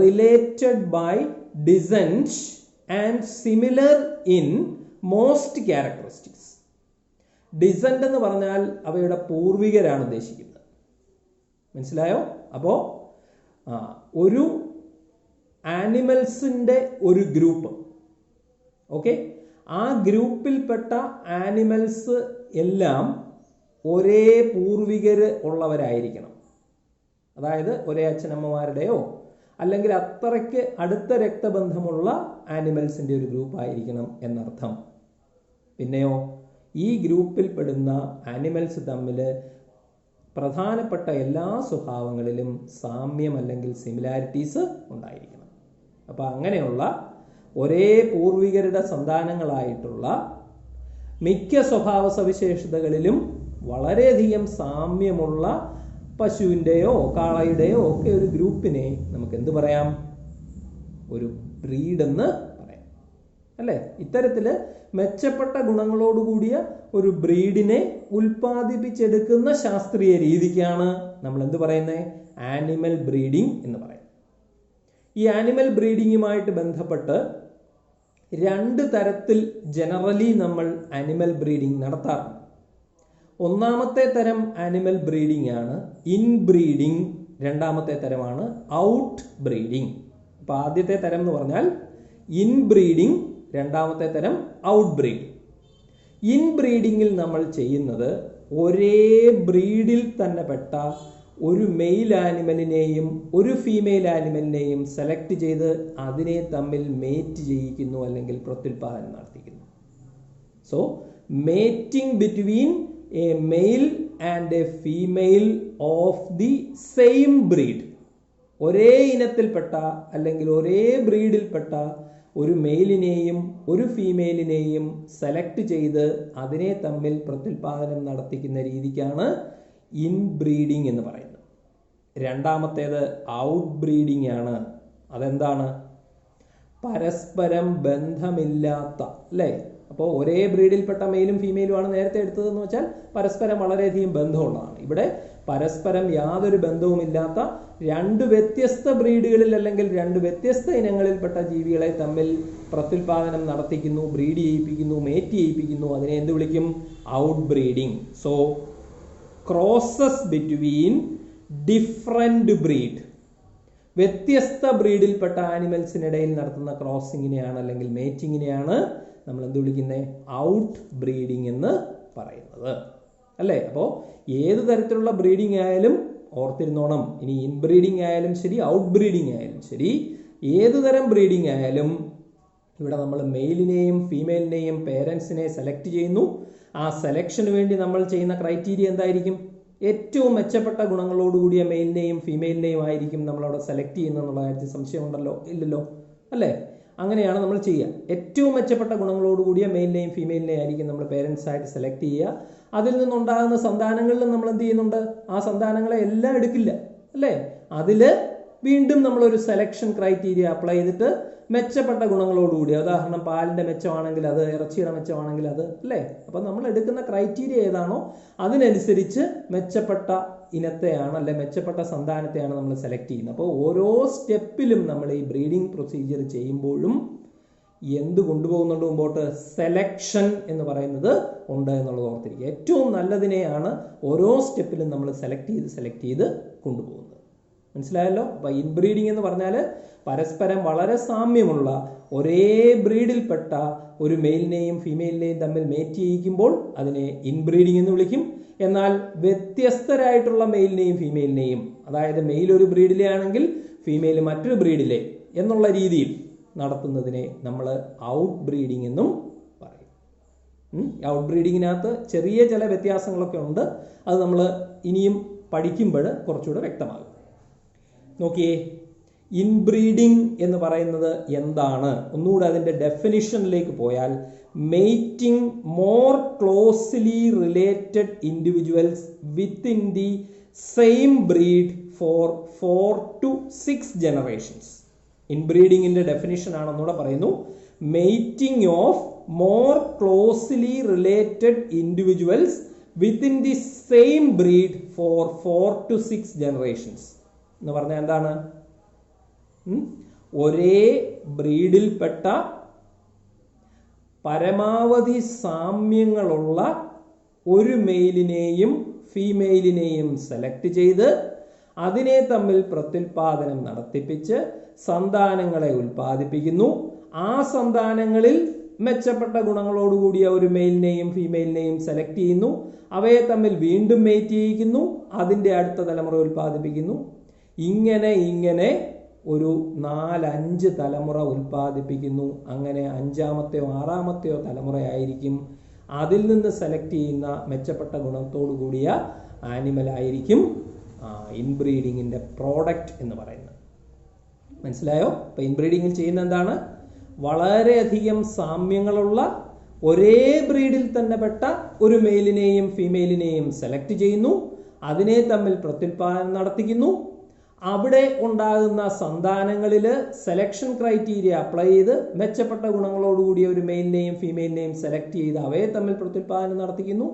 related by descent and similar in most characteristics. Descent എന്ന് പറഞ്ഞാൽ അവയുടെ പൂർവികരാണ് ഉദ്ദേശിക്കുന്നത്. മനസ്സിലായോ? അപ്പോൾ ഒരു ആനിമൽസിൻ്റെ ഒരു ഗ്രൂപ്പ്, ഓക്കെ, ആ ഗ്രൂപ്പിൽപ്പെട്ട ആനിമൽസ് എല്ലാം ഒരേ പൂർവികർ ഉള്ളവരായിരിക്കണം. അതായത് ഒരേ അച്ഛനമ്മമാരുടെയോ അല്ലെങ്കിൽ അത്രയ്ക്ക് അടുത്ത രക്തബന്ധമുള്ള ആനിമൽസിൻ്റെ ഒരു ഗ്രൂപ്പായിരിക്കണം എന്നർത്ഥം. പിന്നെയോ ഈ ഗ്രൂപ്പിൽപ്പെടുന്ന ആനിമൽസ് തമ്മിൽ പ്രധാനപ്പെട്ട എല്ലാ സ്വഭാവങ്ങളിലും സാമ്യം അല്ലെങ്കിൽ സിമിലാരിറ്റീസ് ഉണ്ടായിരിക്കണം. അപ്പോൾ അങ്ങനെയുള്ള ഒരേ പൂർവികരുടെ സന്താനങ്ങളായിട്ടുള്ള മിക്ക സ്വഭാവ സവിശേഷതകളിലും വളരെയധികം സാമ്യമുള്ള പശുവിൻ്റെയോ കാളയുടെയോ ഒക്കെ ഒരു ഗ്രൂപ്പിനെ നമുക്ക് എന്ത് പറയാം? ഒരു ബ്രീഡ് എന്ന് പറയാം, അല്ലേ? ഇത്തരത്തിൽ മെച്ചപ്പെട്ട ഗുണങ്ങളോടുകൂടിയ ഒരു ബ്രീഡിനെ ഉൽപ്പാദിപ്പിച്ചെടുക്കുന്ന ശാസ്ത്രീയ രീതിക്കാണ് നമ്മൾ എന്ത് പറയുന്നത്? ആനിമൽ ബ്രീഡിംഗ് എന്ന് പറയുന്നത്. ഈ ആനിമൽ ബ്രീഡിങ്ങുമായിട്ട് ബന്ധപ്പെട്ട് 2 തരത്തിൽ ജനറലി നമ്മൾ ആനിമൽ ബ്രീഡിംഗ് നടത്താറുണ്ട്. ഒന്നാമത്തെ തരം ആനിമൽ ബ്രീഡിംഗ് ആണ് ഇൻബ്രീഡിംഗ്, രണ്ടാമത്തെ തരമാണ് ഔട്ട് ബ്രീഡിംഗ്. അപ്പോൾ ആദ്യത്തെ തരം എന്ന് പറഞ്ഞാൽ ഇൻബ്രീഡിംഗ്, രണ്ടാമത്തെ തരം ഔട്ട് ബ്രീഡിംഗ്. ഇൻബ്രീഡിങ്ങിൽ നമ്മൾ ചെയ്യുന്നത് ഒരേ ബ്രീഡിൽ തന്നെ പെട്ട ഒരു മെയിൽ ആനിമലിനെയും ഒരു ഫീമെയിൽ ആനിമലിനെയും സെലക്ട് ചെയ്ത് അതിനെ തമ്മിൽ മേറ്റ് ചെയ്യിക്കുന്നു, അല്ലെങ്കിൽ പ്രത്യുൽപാദനം നടത്തിക്കുന്നു. So mating between a male and a female of the same breed. ഒരേ ഇനത്തിൽപ്പെട്ട അല്ലെങ്കിൽ ഒരേ ബ്രീഡിൽപ്പെട്ട ഒരു മെയിലിനെയും ഒരു ഫീമെയിലിനെയും സെലക്ട് ചെയ്ത് അതിനെ തമ്മിൽ പ്രത്യുൽപാദനം നടത്തിക്കുന്ന രീതിക്കാണ് ഇൻബ്രീഡിംഗ് എന്ന് പറയുന്നത്. രണ്ടാമത്തേത് ഔട്ട് ബ്രീഡിംഗ് ആണ്. അതെന്താണ്? പരസ്പരം ബന്ധമില്ലാത്ത, അല്ലേ? അപ്പോൾ ഒരേ ബ്രീഡിൽപ്പെട്ട മെയിലും ഫീമെയിലുമാണ് നേരത്തെ എടുത്തതെന്ന് വെച്ചാൽ പരസ്പരം വളരെയധികം ബന്ധമുള്ളതാണ്. ഇവിടെ പരസ്പരം യാതൊരു ബന്ധവുമില്ലാത്ത 2 വ്യത്യസ്ത ബ്രീഡുകളിൽ അല്ലെങ്കിൽ 2 വ്യത്യസ്ത ഇനങ്ങളിൽപ്പെട്ട ജീവികളെ തമ്മിൽ പ്രത്യുൽപാദനം നടത്തിക്കുന്നു, ബ്രീഡ് ചെയ്യിപ്പിക്കുന്നു, മേറ്റ് ചെയ്യിപ്പിക്കുന്നു. അതിനെ എന്ത് വിളിക്കും? Out breeding. So crosses between different breed, വ്യത്യസ്ത ബ്രീഡിൽപ്പെട്ട ആനിമൽസിനിടയിൽ നടത്തുന്ന ക്രോസിങ്ങിനെയാണ് അല്ലെങ്കിൽ മേറ്റിങ്ങിനെയാണ് നമ്മൾ എന്ത് വിളിക്കുന്നത്? ഔട്ട് ബ്രീഡിംഗ് എന്ന് പറയുന്നത്, അല്ലേ? അപ്പോൾ ഏത് തരത്തിലുള്ള ബ്രീഡിംഗ് ആയാലും ഓർത്തിരുന്നോണം. ഇനി ഇൻബ്രീഡിംഗ് ആയാലും ശരി, ഔട്ട് ബ്രീഡിംഗ് ആയാലും ശരി, ഏത് തരം ബ്രീഡിംഗ് ആയാലും ഇവിടെ നമ്മൾ മെയിലിനെയും ഫീമെയിലിനെയും പേരൻസിനെ സെലക്ട് ചെയ്യുന്നു. ആ സെലക്ഷന് വേണ്ടി നമ്മൾ ചെയ്യുന്ന ക്രൈറ്റീരിയ എന്തായിരിക്കും? ഏറ്റവും മെച്ചപ്പെട്ട ഗുണങ്ങളോടുകൂടിയ മെയിലിനെയും ഫീമെയിലിനെയും ആയിരിക്കും നമ്മളവിടെ സെലക്ട് ചെയ്യുന്നതെന്നുള്ള കാര്യത്തിൽ സംശയമുണ്ടല്ലോ? ഇല്ലല്ലോ, അല്ലേ? അങ്ങനെയാണ് നമ്മൾ ചെയ്യുക. ഏറ്റവും മെച്ചപ്പെട്ട ഗുണങ്ങളോടുകൂടിയ മെയിലിനെയും ഫീമെയിലിനെയും ആയിരിക്കും നമ്മൾ പേരൻസ് ആയിട്ട് സെലക്ട് ചെയ്യുക. അതിൽ നിന്നുണ്ടാകുന്ന സന്താനങ്ങളിൽ നമ്മൾ എന്ത് ചെയ്യുന്നുണ്ട്? ആ സന്താനങ്ങളെ എല്ലാം എടുക്കില്ല, അല്ലേ? അതിൽ വീണ്ടും നമ്മളൊരു സെലക്ഷൻ ക്രൈറ്റീരിയ അപ്ലൈ ചെയ്തിട്ട് മെച്ചപ്പെട്ട ഗുണങ്ങളോടുകൂടി, ഉദാഹരണം പാലിൻ്റെ മെച്ചമാണെങ്കിൽ അത്, ഇറച്ചിയുടെ മെച്ചമാണെങ്കിൽ അത്, അല്ലേ? അപ്പം നമ്മൾ എടുക്കുന്ന ക്രൈറ്റീരിയ ഏതാണോ അതിനനുസരിച്ച് മെച്ചപ്പെട്ട ഇനത്തെയാണ്, അല്ലെ മെച്ചപ്പെട്ട സന്താനത്തെയാണ് നമ്മൾ സെലക്ട് ചെയ്യുന്നത്. അപ്പോൾ ഓരോ സ്റ്റെപ്പിലും നമ്മൾ ഈ ബ്രീഡിംഗ് പ്രൊസീജിയർ ചെയ്യുമ്പോഴും എന്ത് കൊണ്ടുപോകുന്നുണ്ട് മുമ്പോട്ട്? സെലക്ഷൻ എന്ന് പറയുന്നത് ഉണ്ട് എന്നുള്ളത് ഓർത്തിരിക്കുക. ഏറ്റവും നല്ലതിനെയാണ് ഓരോ സ്റ്റെപ്പിലും നമ്മൾ സെലക്ട് ചെയ്ത് കൊണ്ടുപോകുന്നത്. മനസ്സിലായല്ലോ? അപ്പോൾ ഇൻബ്രീഡിംഗ് എന്ന് പറഞ്ഞാൽ പരസ്പരം വളരെ സാമ്യമുള്ള ഒരേ ബ്രീഡിൽപ്പെട്ട ഒരു മെയിലിനെയും ഫീമെയിലിനെയും തമ്മിൽ മേറ്റ് ചെയ്യിക്കുമ്പോൾ അതിനെ ഇൻബ്രീഡിംഗ് എന്ന് വിളിക്കും. എന്നാൽ വ്യത്യസ്തരായിട്ടുള്ള മെയിലിനെയും ഫീമെയിലിനെയും, അതായത് മെയിൽ ഒരു ബ്രീഡിലെ ആണെങ്കിൽ ഫീമെയിൽ മറ്റൊരു ബ്രീഡിലെ എന്നുള്ള രീതിയിൽ നടത്തുന്നതിനെ നമ്മൾ ഔട്ട് ബ്രീഡിംഗ് എന്നും പറയും. ഔട്ട് ബ്രീഡിങ്ങിനകത്ത് ചെറിയ ചില വ്യത്യാസങ്ങളൊക്കെ ഉണ്ട്. അത് നമ്മൾ ഇനിയും പഠിക്കുമ്പോൾ കുറച്ചുകൂടെ വ്യക്തമാകും. നോക്കിയേ, ഇൻബ്രീഡിംഗ് എന്ന് പറയുന്നത് എന്താണ്? ഒന്നുകൂടെ അതിൻ്റെ ഡെഫിനിഷനിലേക്ക് പോയാൽ, mating more closely related individuals within the same breed for 4 to 6 generations. ഇൻബ്രീഡിങ്ങിൻ്റെ ഡെഫിനിഷൻ ആണെന്നൂടെ പറയുന്നു. Mating of more closely related individuals within the same breed for 4 to 6 generations എന്ന് പറഞ്ഞാൽ എന്താണ്? ഒരേ ബ്രീഡിൽപ്പെട്ട പരമാവധി സാമ്യങ്ങളുള്ള ഒരു മെയിലിനെയും ഫീമെയിലിനെയും സെലക്ട് ചെയ്ത് അതിനെ തമ്മിൽ പ്രത്യുൽപാദനം നടത്തിപ്പിച്ച് സന്താനങ്ങളെ ഉൽപ്പാദിപ്പിക്കുന്നു. ആ സന്താനങ്ങളിൽ മെച്ചപ്പെട്ട ഗുണങ്ങളോടുകൂടിയ ഒരു മെയിലിനെയും ഫീമെയിലിനെയും സെലക്ട് ചെയ്യുന്നു. അവയെ തമ്മിൽ വീണ്ടും മേറ്റ് ചെയ്യിക്കുന്നു. അതിൻ്റെ അടുത്ത തലമുറ ഉൽപ്പാദിപ്പിക്കുന്നു. ഇങ്ങനെ ഒരു 4-5 തലമുറ ഉൽപ്പാദിപ്പിക്കുന്നു. അങ്ങനെ 5-മത്തെയോ 6-മത്തെയോ തലമുറയായിരിക്കും അതിൽ നിന്ന് സെലക്ട് ചെയ്യുന്ന മെച്ചപ്പെട്ട ഗുണത്തോടു കൂടിയ ആനിമലായിരിക്കും ഇൻബ്രീഡിങ്ങിൻ്റെ പ്രോഡക്റ്റ് എന്ന് പറയുന്നത്. മനസ്സിലായോ? അപ്പോൾ ഇൻബ്രീഡിങ്ങിൽ ചെയ്യുന്ന എന്താണ്? വളരെയധികം സാമ്യങ്ങളുള്ള ഒരേ ബ്രീഡിൽ തന്നെ പെട്ട ഒരു മെയിലിനെയും ഫീമെയിലിനെയും സെലക്ട് ചെയ്യുന്നു, അതിനെ തമ്മിൽ പ്രത്യുൽപാദനം നടത്തിക്കുന്നു. അവിടെ ഉണ്ടാകുന്ന സന്താനങ്ങളിൽ സെലക്ഷൻ ക്രൈറ്റീരിയ അപ്ലൈ ചെയ്ത് മെച്ചപ്പെട്ട ഗുണങ്ങളോടുകൂടിയ ഒരു മെയിലിനെയും ഫീമെയിലിനെയും സെലക്ട് ചെയ്ത് അവയെ തമ്മിൽ പ്രത്യുൽപാദനം നടത്തിക്കുന്നു,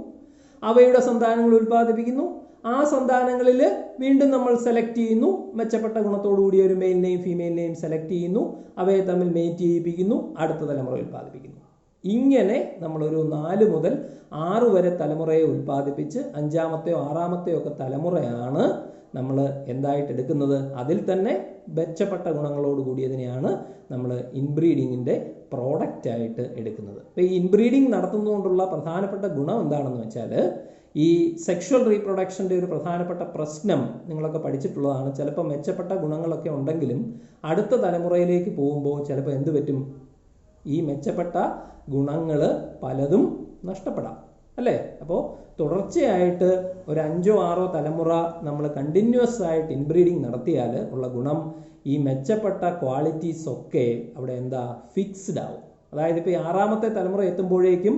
അവയുടെ സന്താനങ്ങൾ ഉൽപ്പാദിപ്പിക്കുന്നു. ആ സന്താനങ്ങളിൽ വീണ്ടും നമ്മൾ സെലക്ട് ചെയ്യുന്നു, മെച്ചപ്പെട്ട ഗുണത്തോടുകൂടിയ ഒരു മെയിലിനെയും ഫീമെയിലിനെയും സെലക്ട് ചെയ്യുന്നു, അവയെ തമ്മിൽ മേറ്റ് ചെയ്യിപ്പിക്കുന്നു, അടുത്ത തലമുറ ഉൽപ്പാദിപ്പിക്കുന്നു. ഇങ്ങനെ നമ്മളൊരു 4 മുതൽ 6 വരെ തലമുറയെ ഉൽപ്പാദിപ്പിച്ച് 5ാമത്തെയോ 6ാമത്തെയോ ഒക്കെ തലമുറയാണ് നമ്മൾ എന്തായിട്ട് എടുക്കുന്നത്. അതിൽ തന്നെ മെച്ചപ്പെട്ട ഗുണങ്ങളോട് കൂടിയതിനെയാണ് നമ്മൾ ഇൻബ്രീഡിങ്ങിൻ്റെ പ്രോഡക്റ്റ് ആയിട്ട് എടുക്കുന്നത്. അപ്പോൾ ഈ ഇൻബ്രീഡിങ് നടത്തുന്നതുകൊണ്ടുള്ള പ്രധാനപ്പെട്ട ഗുണം എന്താണെന്ന് വെച്ചാൽ, ഈ സെക്ഷൽ റീപ്രൊഡക്ഷൻ്റെ ഒരു പ്രധാനപ്പെട്ട പ്രശ്നം നിങ്ങളൊക്കെ പഠിച്ചിട്ടുള്ളതാണ്. ചിലപ്പോൾ മെച്ചപ്പെട്ട ഗുണങ്ങളൊക്കെ ഉണ്ടെങ്കിലും അടുത്ത തലമുറയിലേക്ക് പോകുമ്പോൾ ചിലപ്പോൾ എന്ത് പറ്റും, ഈ മെച്ചപ്പെട്ട ഗുണങ്ങൾ പലതും നഷ്ടപ്പെടാം, അല്ലേ? അപ്പോൾ തുടർച്ചയായിട്ട് ഒരു 5ഓ 6ഓ തലമുറ നമ്മൾ കണ്ടിന്യൂസ് ആയിട്ട് ഇൻബ്രീഡിങ് നടത്തിയാൽ ഉള്ള ഗുണം, ഈ മെച്ചപ്പെട്ട ക്വാളിറ്റീസ് ഒക്കെ അവിടെ എന്താ ഫിക്സ്ഡ് ആവും. അതായത് ഇപ്പോൾ ഈ 6ാമത്തെ തലമുറ എത്തുമ്പോഴേക്കും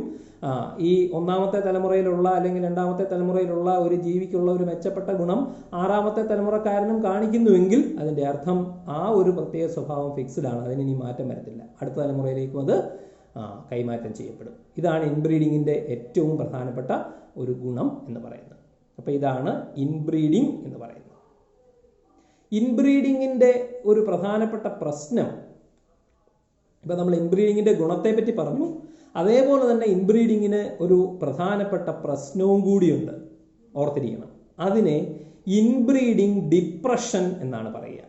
ഈ 1ാമത്തെ തലമുറയിലുള്ള അല്ലെങ്കിൽ 2ാമത്തെ തലമുറയിലുള്ള ഒരു ജീവിക്കുള്ള ഒരു മെച്ചപ്പെട്ട ഗുണം 6ാമത്തെ തലമുറക്കാരനും കാണിക്കുന്നുവെങ്കിൽ അതിൻ്റെ അർത്ഥം ആ ഒരു പ്രത്യേക സ്വഭാവം ഫിക്സ്ഡ് ആണ്, അതിന് ഇനി മാറ്റം വരത്തില്ല. അടുത്ത തലമുറയിലേക്കും അത് കൈമാറ്റം ചെയ്യപ്പെടും. ഇതാണ് ഇൻബ്രീഡിങ്ങിൻ്റെ ഏറ്റവും പ്രധാനപ്പെട്ട ഒരു ഗുണം എന്ന് പറയുന്നത്. അപ്പോൾ ഇതാണ് ഇൻബ്രീഡിങ് എന്ന് പറയുന്നത്. ഇൻബ്രീഡിങ്ങിൻ്റെ ഒരു പ്രധാനപ്പെട്ട പ്രശ്നം, ഇപ്പം നമ്മൾ ഇൻബ്രീഡിങ്ങിൻ്റെ ഗുണത്തെ പറ്റി പറഞ്ഞു, അതേപോലെ തന്നെ ഇൻബ്രീഡിങ്ങിന് ഒരു പ്രധാനപ്പെട്ട പ്രശ്നവും കൂടിയുണ്ട്, ഓർത്തിരിക്കണം. അതിനെ ഇൻബ്രീഡിങ് ഡിപ്രഷൻ എന്നാണ് പറയുക.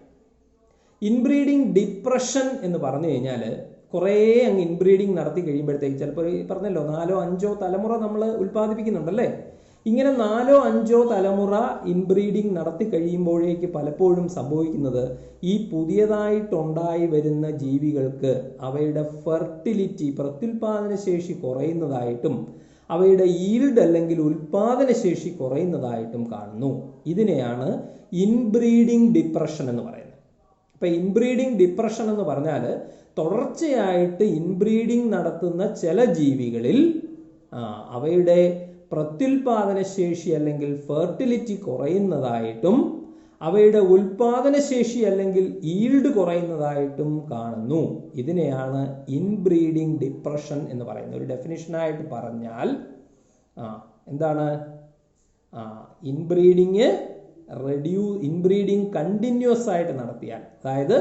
ഇൻബ്രീഡിങ് ഡിപ്രഷൻ എന്ന് പറഞ്ഞു കഴിഞ്ഞാൽ, കുറേ അങ്ങ് ഇൻബ്രീഡിങ് നടത്തി കഴിയുമ്പോഴത്തേക്ക് ചിലപ്പോൾ ഈ പറഞ്ഞല്ലോ 4ഓ 5ഓ തലമുറ നമ്മൾ ഉൽപ്പാദിപ്പിക്കുന്നുണ്ടല്ലേ. ഇങ്ങനെ 4ഓ 5ഓ തലമുറ ഇൻബ്രീഡിങ് നടത്തി കഴിയുമ്പോഴേക്ക് പലപ്പോഴും സംഭവിക്കുന്നത്, ഈ പുതിയതായിട്ടുണ്ടായി വരുന്ന ജീവികൾക്ക് അവയുടെ ഫെർട്ടിലിറ്റി പ്രത്യുൽപാദന ശേഷി കുറയുന്നതായിട്ടും അവയുടെ ഈൽഡ് അല്ലെങ്കിൽ ഉൽപാദന ശേഷി കുറയുന്നതായിട്ടും കാണുന്നു. ഇതിനെയാണ് ഇൻബ്രീഡിങ് ഡിപ്രഷൻ എന്ന് പറയുന്നത്. അപ്പം ഇൻബ്രീഡിങ് ഡിപ്രഷൻ എന്ന് പറഞ്ഞാൽ, തുടർച്ചയായിട്ട് ഇൻബ്രീഡിങ് നടത്തുന്ന ചില ജീവികളിൽ അവയുടെ പ്രത്യുൽപാദന ശേഷി അല്ലെങ്കിൽ ഫെർട്ടിലിറ്റി കുറയുന്നതായിട്ടും അവയുടെ ഉൽപാദന ശേഷി അല്ലെങ്കിൽ ഈൽഡ് കുറയുന്നതായിട്ടും കാണുന്നു. ഇതിനെയാണ് ഇൻബ്രീഡിങ് ഡിപ്രഷൻ എന്ന് പറയുന്നത്. ഒരു ഡെഫിനിഷനായിട്ട് പറഞ്ഞാൽ എന്താണ്, ഇൻബ്രീഡിങ് കണ്ടിന്യൂസ് ആയിട്ട് നടത്തിയാൽ, അതായത്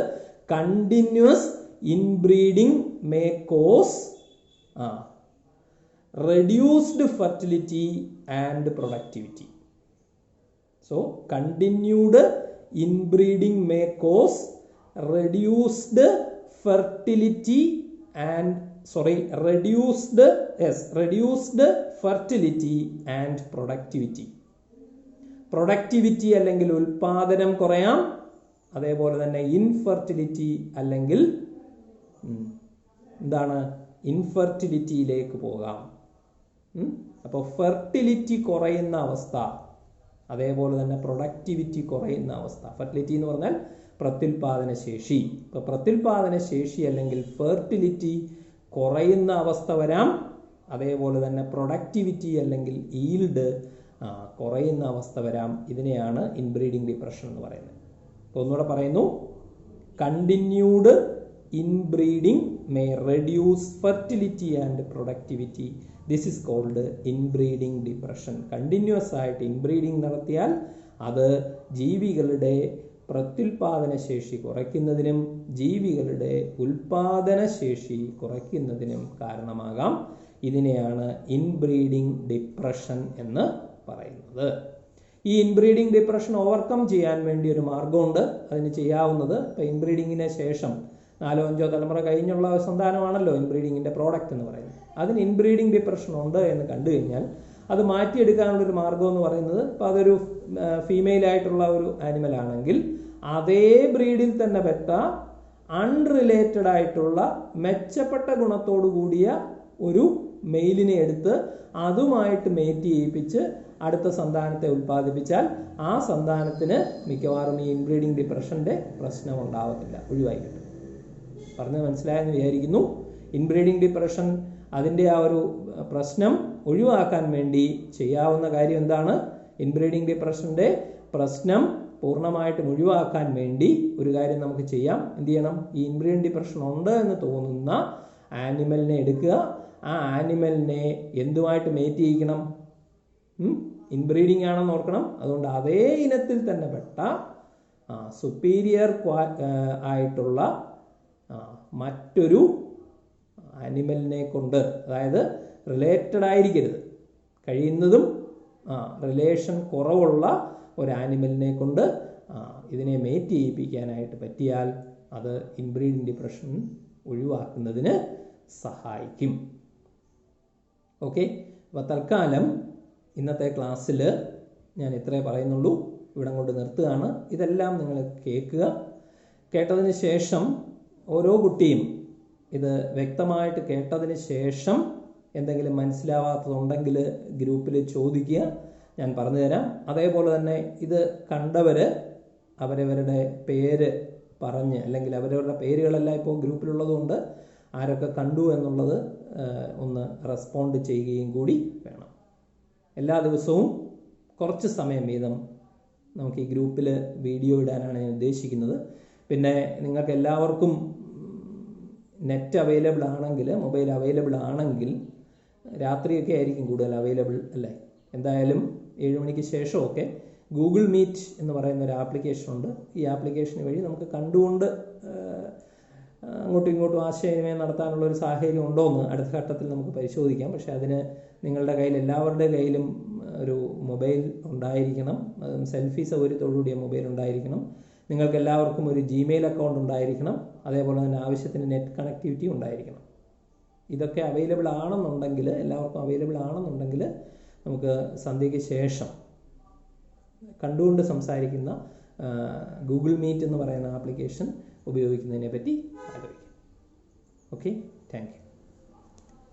continuous inbreeding may cos reduced fertility and productivity. So continued inbreeding may cause reduced fertility and reduced fertility and productivity. Productivity അല്ലെങ്കിൽ ഉൽപാദനം കുറയാം, അതേപോലെ തന്നെ ഇൻഫെർട്ടിലിറ്റി അല്ലെങ്കിൽ എന്താണ് ഇൻഫെർട്ടിലിറ്റിയിലേക്ക് പോകാം. അപ്പോൾ ഫെർട്ടിലിറ്റി കുറയുന്ന അവസ്ഥ, അതേപോലെ തന്നെ പ്രൊഡക്ടിവിറ്റി കുറയുന്ന അവസ്ഥ. ഫെർട്ടിലിറ്റി എന്ന് പറഞ്ഞാൽ പ്രത്യുൽപാദന ശേഷി. ഇപ്പോൾ പ്രത്യുൽപാദന ശേഷി അല്ലെങ്കിൽ ഫെർട്ടിലിറ്റി കുറയുന്ന അവസ്ഥ വരാം, അതേപോലെ തന്നെ പ്രൊഡക്ടിവിറ്റി അല്ലെങ്കിൽ ഈൽഡ് കുറയുന്ന അവസ്ഥ വരാം. ഇതിനെയാണ് ഇൻബ്രീഡിങ് ഡിപ്രഷൻ എന്ന് പറയുന്നത്. അപ്പോൾ ഒന്നുകൂടെ പറയുന്നു, continued inbreeding may reduce fertility and productivity. This is called inbreeding depression. Continuous ആയിട്ട് ഇൻബ്രീഡിങ് നടത്തിയാൽ അത് ജീവികളുടെ പ്രത്യുൽപാദന ശേഷി കുറയ്ക്കുന്നതിനും ജീവികളുടെ ഉൽപാദന ശേഷി കുറയ്ക്കുന്നതിനും കാരണമാകാം. ഇതിനെയാണ് ഇൻബ്രീഡിങ് ഡിപ്രഷൻ എന്ന് പറയുന്നത്. ഈ ഇൻബ്രീഡിങ് ഡിപ്രഷൻ ഓവർകം ചെയ്യാൻ വേണ്ടി ഒരു മാർഗമുണ്ട്. അതിന് ചെയ്യാവുന്നത്, ഇപ്പോൾ ഇൻബ്രീഡിങ്ങിന് ശേഷം 4ഓ 5ഓ തലമുറ കഴിഞ്ഞുള്ള സന്താനമാണല്ലോ ഇൻബ്രീഡിങ്ങിൻ്റെ പ്രോഡക്റ്റ് എന്ന് പറയുന്നത്. അതിന് ഇൻബ്രീഡിങ് ഡിപ്രഷൻ ഉണ്ട് എന്ന് കണ്ടു കഴിഞ്ഞാൽ അത് മാറ്റിയെടുക്കാനുള്ളൊരു മാർഗം എന്ന് പറയുന്നത്, ഇപ്പോൾ അതൊരു ഫീമെയിലായിട്ടുള്ള ഒരു ആനിമൽ ആണെങ്കിൽ അതേ ബ്രീഡിൽ തന്നെ പെട്ട അൺറിലേറ്റഡ് ആയിട്ടുള്ള മെച്ചപ്പെട്ട ഗുണത്തോടു കൂടിയ ഒരു മെയിലിനെ എടുത്ത് അതുമായിട്ട് മേറ്റ് ചെയ്യിപ്പിച്ച് അടുത്ത സന്താനത്തെ ഉൽപ്പാദിപ്പിച്ചാൽ ആ സന്താനത്തിന് മിക്കവാറും ഈ ഇൻബ്രീഡിങ് ഡിപ്രഷൻ്റെ പ്രശ്നം ഉണ്ടാവത്തില്ല, ഒഴിവായി കിട്ടും. പറഞ്ഞത് മനസ്സിലായെന്ന് വിചാരിക്കുന്നു. ഇൻബ്രീഡിങ് ഡിപ്രഷൻ അതിൻ്റെ ആ ഒരു പ്രശ്നം ഒഴിവാക്കാൻ വേണ്ടി ചെയ്യാവുന്ന കാര്യം എന്താണ്? ഇൻബ്രീഡിംഗ് ഡിപ്രഷൻ്റെ പ്രശ്നം പൂർണ്ണമായിട്ടും ഒഴിവാക്കാൻ വേണ്ടി ഒരു കാര്യം നമുക്ക് ചെയ്യാം. എന്ത് ചെയ്യണം? ഈ ഇൻബ്രീഡിംഗ് ഡിപ്രഷൻ ഉണ്ട് എന്ന് തോന്നുന്ന ആനിമലിനെ എടുക്കുക. ആ ആനിമലിനെ എന്തുമായിട്ട് മേറ്റ് ചെയ്യിക്കണം? ഇൻബ്രീഡിംഗ് ആണെന്ന് ഓർക്കണം. അതുകൊണ്ട് അതേ ഇനത്തിൽ തന്നെ പെട്ട സുപ്പീരിയർ ആയിട്ടുള്ള മറ്റൊരു ആനിമലിനെ കൊണ്ട്, അതായത് റിലേറ്റഡ് ആയിരിക്കരുത്, കഴിയുന്നതും റിലേഷൻ കുറവുള്ള ഒരു ആനിമലിനെ കൊണ്ട് ഇതിനെ മേറ്റ് ചെയ്യിപ്പിക്കാനായിട്ട് പറ്റിയാൽ അത് ഇൻബ്രീഡിംഗ് ഡിപ്രഷൻ ഒഴിവാക്കുന്നതിന് സഹായിക്കും. ഓക്കെ, അപ്പോൾ തൽക്കാലം ഇന്നത്തെ ക്ലാസ്സിൽ ഞാൻ ഇത്രേ പറയുന്നുള്ളൂ. ഇവിടെ കൊണ്ട് നിർത്തുകയാണ്. ഇതെല്ലാം നിങ്ങൾ കേൾക്കുക. കേട്ടതിന് ശേഷം ഓരോ കുട്ടിയും ഇത് വ്യക്തമായിട്ട് കേട്ടതിന് ശേഷം എന്തെങ്കിലും മനസ്സിലാവാത്തതുണ്ടെങ്കിൽ ഗ്രൂപ്പിൽ ചോദിക്കുക, ഞാൻ പറഞ്ഞു തരാം. അതേപോലെ തന്നെ ഇത് കണ്ടവർ അവരവരുടെ പേര് പറഞ്ഞ്, അല്ലെങ്കിൽ അവരവരുടെ പേരുകളെല്ലാം ഇപ്പോൾ ഗ്രൂപ്പിലുള്ളതുകൊണ്ട് ആരൊക്കെ കണ്ടു എന്നുള്ളത് ഒന്ന് റെസ്പോണ്ട് ചെയ്യുകയും കൂടി വേണം. എല്ലാ ദിവസവും കുറച്ച് സമയം വീതം നമുക്ക് ഈ ഗ്രൂപ്പിൽ വീഡിയോ ഇടാനാണ് ഞാൻ ഉദ്ദേശിക്കുന്നത്. പിന്നെ നിങ്ങൾക്ക് എല്ലാവർക്കും നെറ്റ് അവൈലബിൾ ആണെങ്കിൽ, മൊബൈൽ അവൈലബിൾ ആണെങ്കിൽ രാത്രിയൊക്കെ ആയിരിക്കും കൂടുതൽ അവൈലബിൾ അല്ലേ? എന്തായാലും 7 മണിക്ക് ശേഷമൊക്കെ ഗൂഗിൾ മീറ്റ് എന്ന് പറയുന്ന ഒരു ആപ്ലിക്കേഷൻ ഉണ്ട്. ഈ ആപ്ലിക്കേഷൻ വഴി നമുക്ക് കണ്ടുകൊണ്ട് അങ്ങോട്ടും ഇങ്ങോട്ടും ആശയവിനിമയം നടത്താനുള്ള ഒരു സാഹചര്യം ഉണ്ടോ എന്ന് അടുത്ത ഘട്ടത്തിൽ നമുക്ക് പരിശോധിക്കാം. പക്ഷേ അതിന് നിങ്ങളുടെ കയ്യിൽ, എല്ലാവരുടെ കയ്യിലും ഒരു മൊബൈൽ ഉണ്ടായിരിക്കണം. അതും സെൽഫി സൗകര്യത്തോടുകൂടിയ മൊബൈൽ ഉണ്ടായിരിക്കണം. നിങ്ങൾക്ക് എല്ലാവർക്കും ഒരു ജിമെയിൽ അക്കൗണ്ട് ഉണ്ടായിരിക്കണം. അതേപോലെ തന്നെ ആവശ്യത്തിന് നെറ്റ് കണക്ടിവിറ്റി ഉണ്ടായിരിക്കണം. ഇതൊക്കെ അവൈലബിൾ ആണെന്നുണ്ടെങ്കിൽ, എല്ലാവർക്കും അവൈലബിൾ ആണെന്നുണ്ടെങ്കിൽ നമുക്ക് സന്ധ്യയ്ക്ക് ശേഷം കണ്ടുകൊണ്ട് സംസാരിക്കുന്ന ഗൂഗിൾ മീറ്റ് എന്ന് പറയുന്ന ആപ്ലിക്കേഷൻ ഉപയോഗിക്കുന്നതിനെ പറ്റി ആലോചിക്കാം. Okay, thank you.